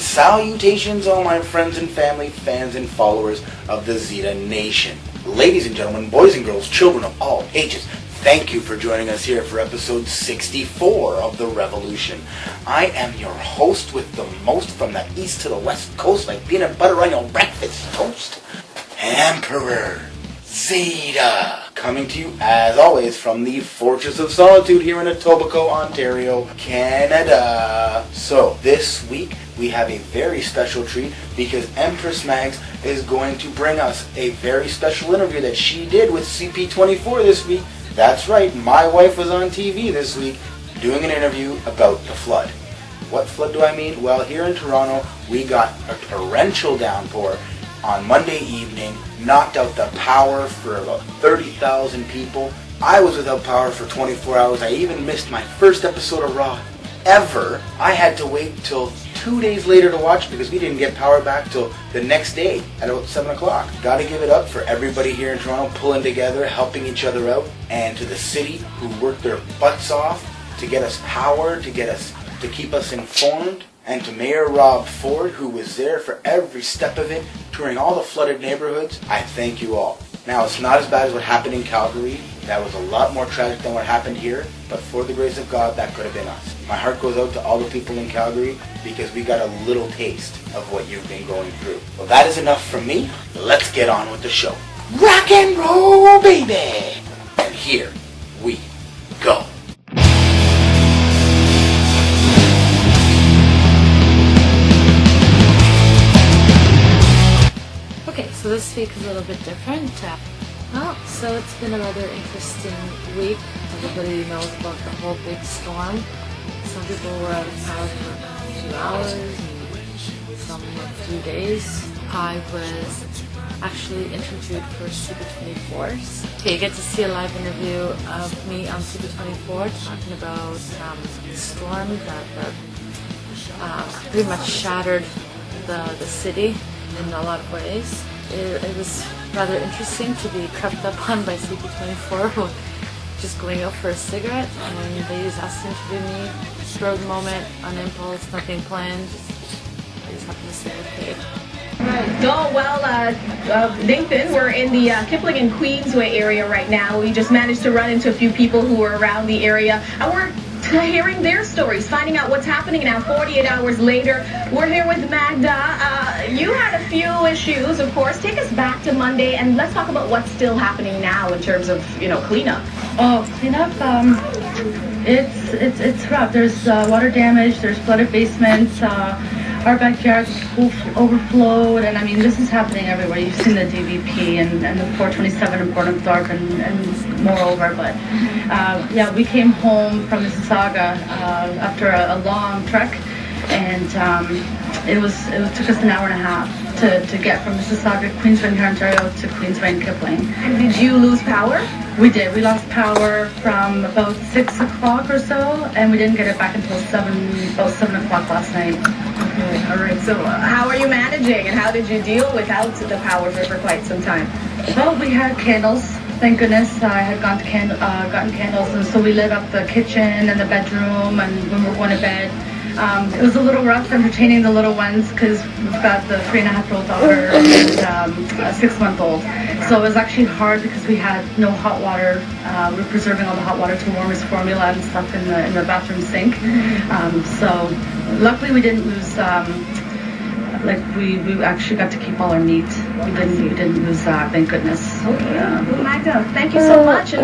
salutations all my friends and family, fans and followers of the Zita Nation. Ladies and gentlemen, boys and girls, children of all ages, thank you for joining us here for episode 64 of The Revolution. I am your host with the most from the east to the west coast, like peanut butter on your breakfast toast, Emperor Zita, coming to you as always from the Fortress of Solitude here in Etobicoke, Ontario, Canada. So this week we have a very special treat because Empres Magzs is going to bring us a very special interview that she did with CP24 this week. That's right, my wife was on TV this week doing an interview about the flood. What flood do I mean? Well, here in Toronto we got a torrential downpour on Monday evening, knocked out the power for about 30,000 people. I was without power for 24 hours. I even missed my first episode of Raw ever. I had to wait till 2 days later to watch because we didn't get power back till the next day at about 7 o'clock. Gotta give it up for everybody here in Toronto pulling together, helping each other out, and to the city who worked their butts off to get us power, to keep us informed, and to Mayor Rob Ford, who was there for every step of it, touring all the flooded neighborhoods. I thank you all. Now, it's not as bad as what happened in Calgary. That was a lot more tragic than what happened here, but for the grace of God, that could have been us. My heart goes out to all the people in Calgary because we got a little taste of what you've been going through. Well, that is enough from me. Let's get on with the show. Rock and roll, baby! And here we go. Okay, so this week is a little bit different. So it's been a rather interesting week. Everybody knows about the whole big storm. Some people were out of power for a few hours, and some a few days. I was actually interviewed for CP24. Okay, you get to see a live interview of me on CP24 talking about the storm that pretty much shattered the city in a lot of ways. It was rather interesting to be crept up on by CP24 just going out for a cigarette, and they just asked to interview me, spur of the moment, on impulse, nothing planned. I just happened to say okay. Oh, well, Nathan, we're in the Kipling and Queensway area right now. We just managed to run into a few people who were around the area, and we're hearing their stories, finding out what's happening now 48 hours later. We're here with Magda. You had a few issues, of course. Take us back to Monday, and let's talk about what's still happening now in terms of, cleanup. Oh, cleanup, it's rough. There's water damage, there's flooded basements, our backyard's overflowed, and I mean, this is happening everywhere. You've seen the DVP and the 427 in Port of Thorpe and moreover, but yeah, we came home from Mississauga after a long trek, and it took us an hour and a half to get from Mississauga, Queensway, Ontario to Queensway and Kipling. And did you lose power? We did. We lost power from about 6 o'clock or so, and we didn't get it back until about 7 o'clock last night. Okay, all right. So how are you managing, and how did you deal without the power for quite some time? Well, we had candles. Thank goodness I had gotten candles, and so we lit up the kitchen and the bedroom, and when we were going to bed. It was a little rough entertaining the little ones because we've got the 3.5-year-old daughter and a 6-month-old. So it was actually hard because we had no hot water. We were preserving all the hot water to warm his formula and stuff in the bathroom sink. So luckily we didn't lose. We actually got to keep all our meat. We didn't lose that. Thank goodness. Okay. Well, Magda, thank you so much.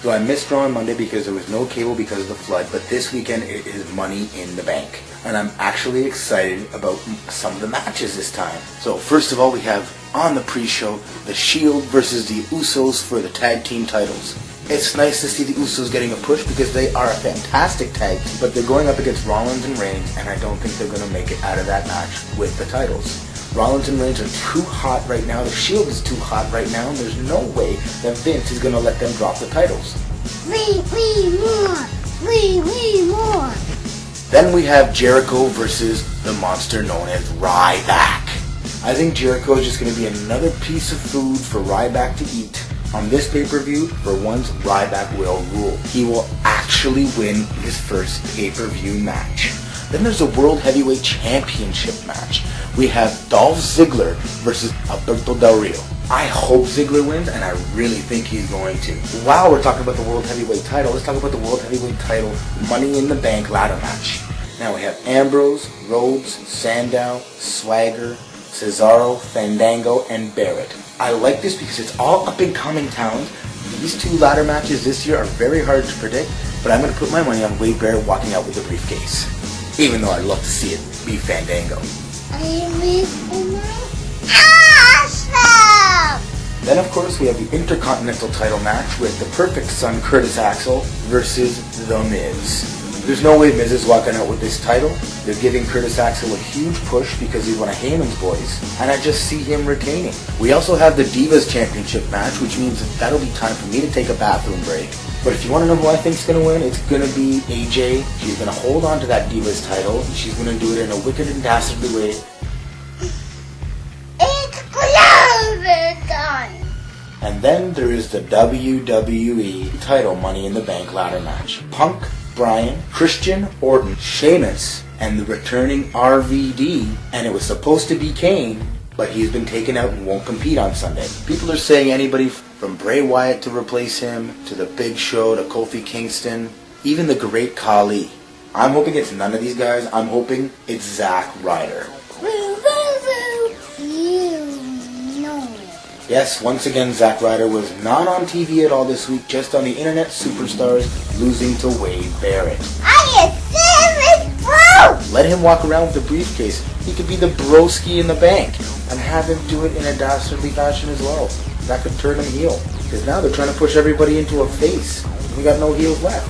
So I missed Raw on Monday because there was no cable because of the flood, but this weekend it is Money in the Bank. And I'm actually excited about some of the matches this time. So first of all, we have on the pre-show, The Shield versus the Usos for the tag team titles. It's nice to see the Usos getting a push because they are a fantastic tag team, but they're going up against Rollins and Reigns, and I don't think they're going to make it out of that match with the titles. Rollins and Reigns are too hot right now, the Shield is too hot right now, and there's no way that Vince is going to let them drop the titles. We more. Then we have Jericho versus the monster known as Ryback. I think Jericho is just going to be another piece of food for Ryback to eat. On this pay-per-view, for once, Ryback will rule. He will actually win his first pay-per-view match. Then there's a World Heavyweight Championship match. We have Dolph Ziggler versus Alberto Del Rio. I hope Ziggler wins, and I really think he's going to. While we're talking about the World Heavyweight title, let's talk about the World Heavyweight title Money in the Bank ladder match. Now we have Ambrose, Rhodes, Sandow, Swagger, Cesaro, Fandango, and Barrett. I like this because it's all up-and-coming talent. These two ladder matches this year are very hard to predict, but I'm going to put my money on Wade Barrett walking out with the briefcase. Even though I'd love to see it be Fandango. Then of course we have the Intercontinental title match with the Perfect Son Curtis Axel versus The Miz. There's no way Miz is walking out with this title. They're giving Curtis Axel a huge push because he's one of Heyman's boys, and I just see him retaining. We also have the Divas Championship match, which means that'll be time for me to take a bathroom break. But if you want to know who I think is going to win, it's going to be AJ. She's going to hold on to that Divas title, and she's going to do it in a wicked and dastardly way. It's clover time. And then there is the WWE title Money in the Bank ladder match. Punk, Bryan, Christian, Orton, Sheamus, and the returning RVD, and it was supposed to be Kane, but he's been taken out and won't compete on Sunday. People are saying anybody from Bray Wyatt to replace him, to the Big Show, to Kofi Kingston, even the Great Khali. I'm hoping it's none of these guys. I'm hoping it's Zack Ryder. Yes, once again, Zack Ryder was not on TV at all this week, just on the Internet Superstars, losing to Wade Barrett. I am serious, bro! Let him walk around with a briefcase. He could be the broski in the bank, and have him do it in a dastardly fashion as well. That could turn him heel, because now they're trying to push everybody into a face. We got no heels left.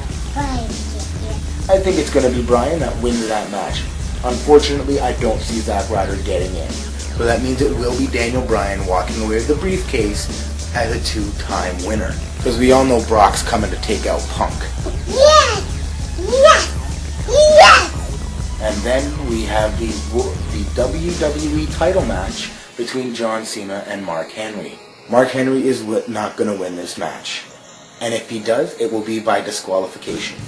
I think it's going to be Bryan that wins that match. Unfortunately, I don't see Zack Ryder getting in. So that means it will be Daniel Bryan walking away with the briefcase as a two-time winner. Because we all know Brock's coming to take out Punk. Yes! Yes! Yes! And then we have the WWE title match between John Cena and Mark Henry. Mark Henry is not going to win this match. And if he does, it will be by disqualification.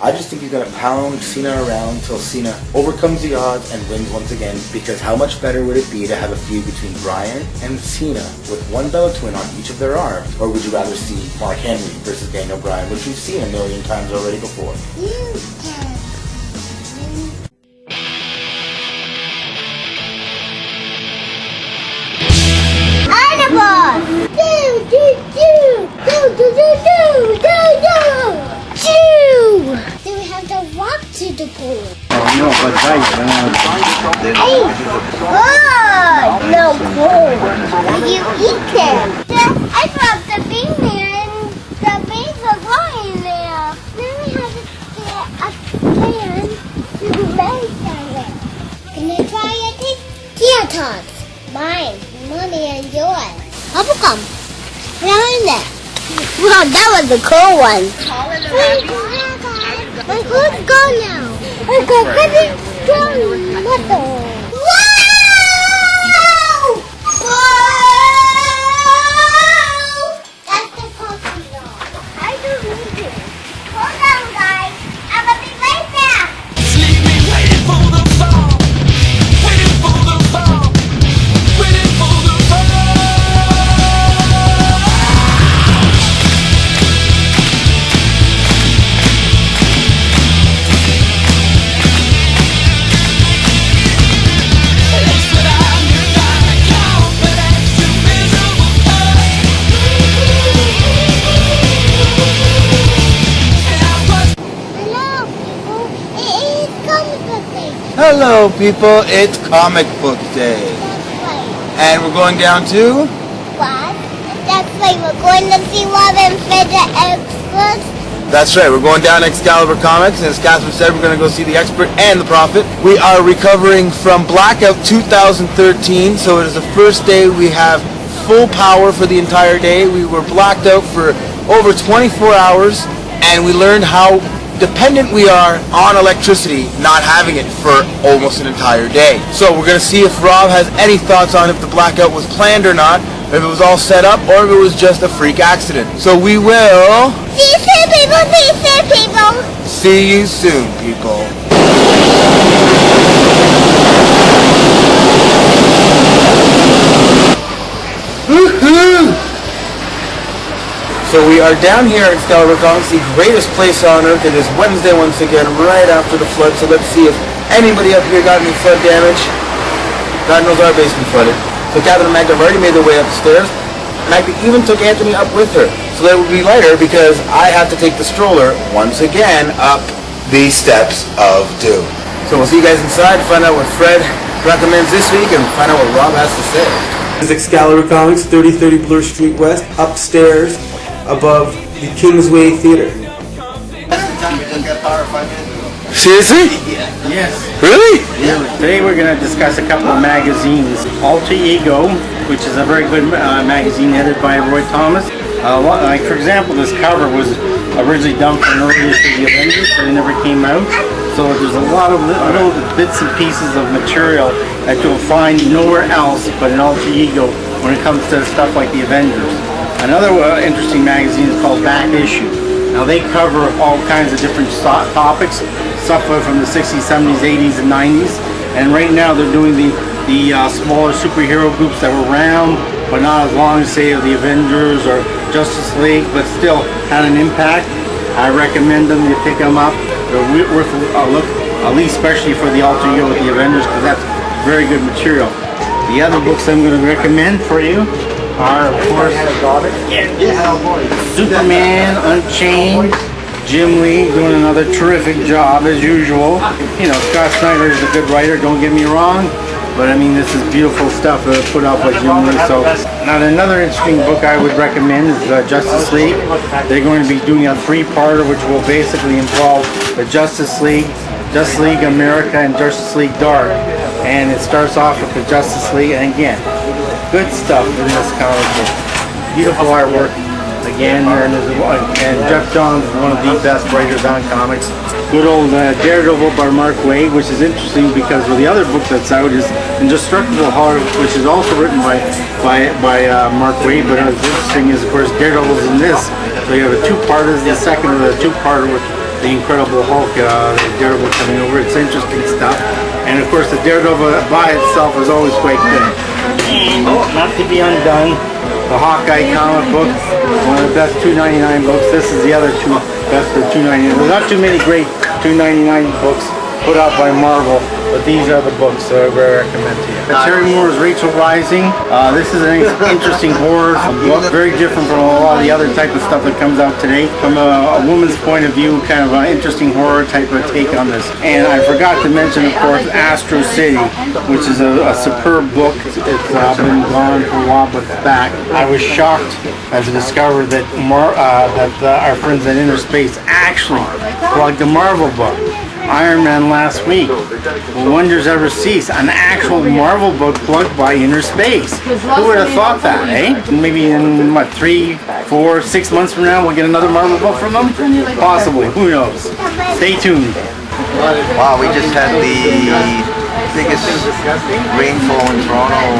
I just think he's going to pound Cena around until Cena overcomes the odds and wins once again, because how much better would it be to have a feud between Bryan and Cena with one Bella Twin on each of their arms? Or would you rather see Mark Henry versus Daniel Bryan, which we've seen a million times already before? Do we have to walk to the pool? No, but right. Hey! Oh, no pool. You eat them. I dropped the bean there and the beans are going there. Then we have to get upstairs to make them. Can I try your Kia Tots? Mine, Mommy, and yours. Bubblegum. Around there. Wow, that was a cool one. Let's go now. Let's go. Wow! Whoa! That's the coffee dog. I don't need it. Hold on, guys. I'm gonna be right back. Leave me waiting for the fall. Waiting for the fall. Waiting for the fall. Hello people, it's Comic Book Day. That's right. And we're going down to... What? That's right. We're going to see Robin Fedra Extras. That's right, we're going down to Excalibur Comics, and as Catherine said, we're going to go see the Expert and the Prophet. We are recovering from Blackout 2013, so it is the first day we have full power for the entire day. We were blacked out for over 24 hours, and we learned how dependent we are on electricity, not having it for almost an entire day. So we're going to see if Rob has any thoughts on if the blackout was planned or not, if it was all set up, or if it was just a freak accident. So we will... See you soon, people. See you soon, people. See you soon, people. Woohoo! So we are down here at Excalibur Comics, the greatest place on earth. It is Wednesday once again, right after the flood. So let's see if anybody up here got any flood damage. God knows our basement flooded. So Catherine and Magda have already made their way upstairs. Magda even took Anthony up with her, so that it would be lighter because I have to take the stroller once again up the steps of doom. So we'll see you guys inside to find out what Fred recommends this week and find out what Rob has to say. This is Excalibur Comics, 3030 Bloor Street West, upstairs above the Kingsway Theater. Seriously? Yes. Really? Today we're going to discuss a couple of magazines. Alter Ego, which is a very good magazine edited by Roy Thomas. Like for example, this cover was originally done for an early issue of the Avengers, but it never came out. So there's a lot of little bits and pieces of material that you'll find nowhere else but in Alter Ego when it comes to stuff like the Avengers. Another interesting magazine is called Back Issue. Now they cover all kinds of different topics, stuff from the 60s, 70s, 80s, and 90s. And right now they're doing the smaller superhero groups that were around, but not as long as, say, of the Avengers or Justice League, but still had an impact. I recommend them. You pick them up. They're worth a look, at least especially for the Alter Ego with the Avengers, because that's very good material. The other books I'm going to recommend for you are, of course, Superman Unchained. Jim Lee doing another terrific job as usual. You know, Scott Snyder is a good writer, don't get me wrong, but I mean, this is beautiful stuff put out by Jim Lee. So now another interesting book I would recommend is Justice League. They're going to be doing a three-parter which will basically involve the Justice League America, and Justice League Dark. And it starts off with the Justice League, and again, good stuff in this comic book. Beautiful artwork. Again, and Jeff Johns is one of the best writers on comics. Good old Daredevil by Mark Waid, which is interesting because the other book that's out is Indestructible Heart, which is also written by Mark Waid. But what's interesting is, of course, Daredevil's in this, So you have a two-parter. The second of the two-parter with the Incredible Hulk, the Daredevil coming over. It's interesting stuff. And of course, the Daredevil by itself is always quite good. Oh, not to be undone, the Hawkeye comic book, one of the best $2.99 books. This is the other two best of $2.99. There's not too many great $2.99 books put out by Marvel, but these are the books that I would recommend to you. Terry Moore's Rachel Rising. This is an interesting horror book, very different from a lot of the other type of stuff that comes out today. From a woman's point of view, kind of an interesting horror type of take on this. And I forgot to mention, of course, Astro City, which is a superb book. It's been gone for a while, but it's back. I was shocked as I discovered that our friends at Inner Space actually plugged a Marvel book. Iron Man last week. Will wonders ever cease? An actual Marvel book plugged by Inner Space. Who would have thought that, eh? Maybe in, 3, 4, 6 months from now we'll get another Marvel book from them? Possibly. Who knows? Stay tuned. Wow, we just had the biggest rainfall in Toronto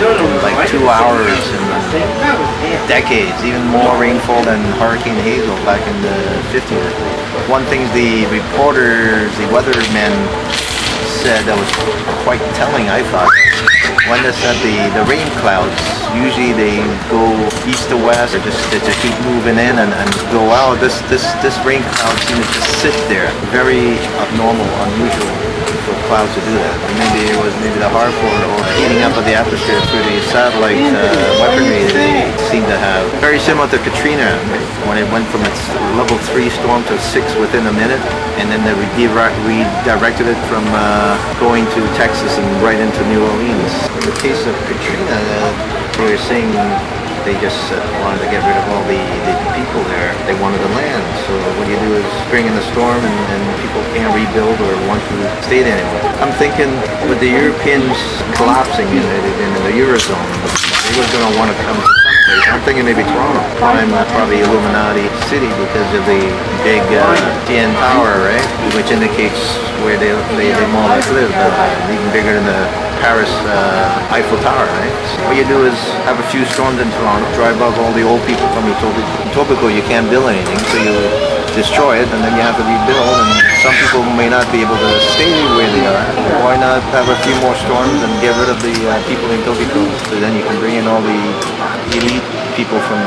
in like 2 hours in decades. Even more rainfall than Hurricane Hazel back in the 50s. One thing the reporters, the weathermen said that was quite telling, I thought. When they said the rain clouds, usually they go east to west, or just keep moving in and go out. This rain cloud seemed to just sit there. Very abnormal, unusual for clouds to do that. And maybe it was the HARP or heating up of the atmosphere through the satellite weaponry they seem to have. Very similar to Katrina, when it went from its level 3 storm to 6 within a minute, and then they redirected it from going to Texas and right into New Orleans. In the case of Katrina, they were saying they just wanted to get rid of all the people there. They wanted the land. So what you do is bring in the storm and people can't rebuild or want to stay there anymore. I'm thinking with the Europeans collapsing in the Eurozone, they were going to want to come to someplace. I'm thinking maybe Toronto. Probably Illuminati city because of the big CN Tower, right? Which indicates where they more or less live. Even bigger than the Paris Eiffel Tower, right? What you do is have a few storms in Toronto, drive out all the old people from Etobicoke. You can't build anything, so you destroy it, and then you have to rebuild, and some people may not be able to stay where they are. Why not have a few more storms and get rid of the people in Etobicoke, so then you can bring in all the elite people from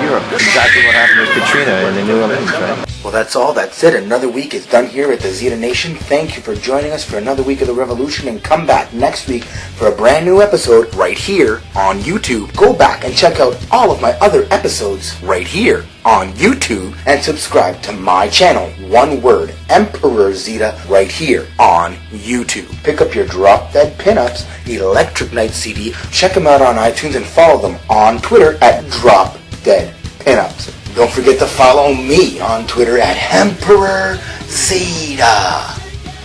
Europe. Exactly what happened with Katrina in the New Orleans, right? Well, that's all. That's it. Another week is done here at the Zita Nation. Thank you for joining us for another week of the Revolution, and come back next week for a brand new episode right here on YouTube. Go back and check out all of my other episodes right here on YouTube, and subscribe to my channel, one word, Emperor Zita, right here on YouTube. Pick up your Drop Dead Pinups Electric Night CD. Check them out on iTunes and follow them on Twitter at Drop Dead Pinups. Don't forget to follow me on Twitter at Emperor Zita.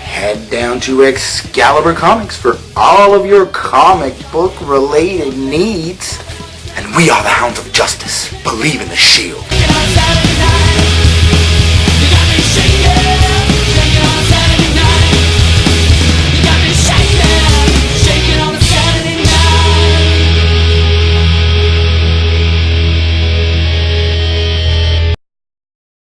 Head down to Excalibur Comics for all of your comic book related needs. And we are the Hounds of Justice. Believe in the shield.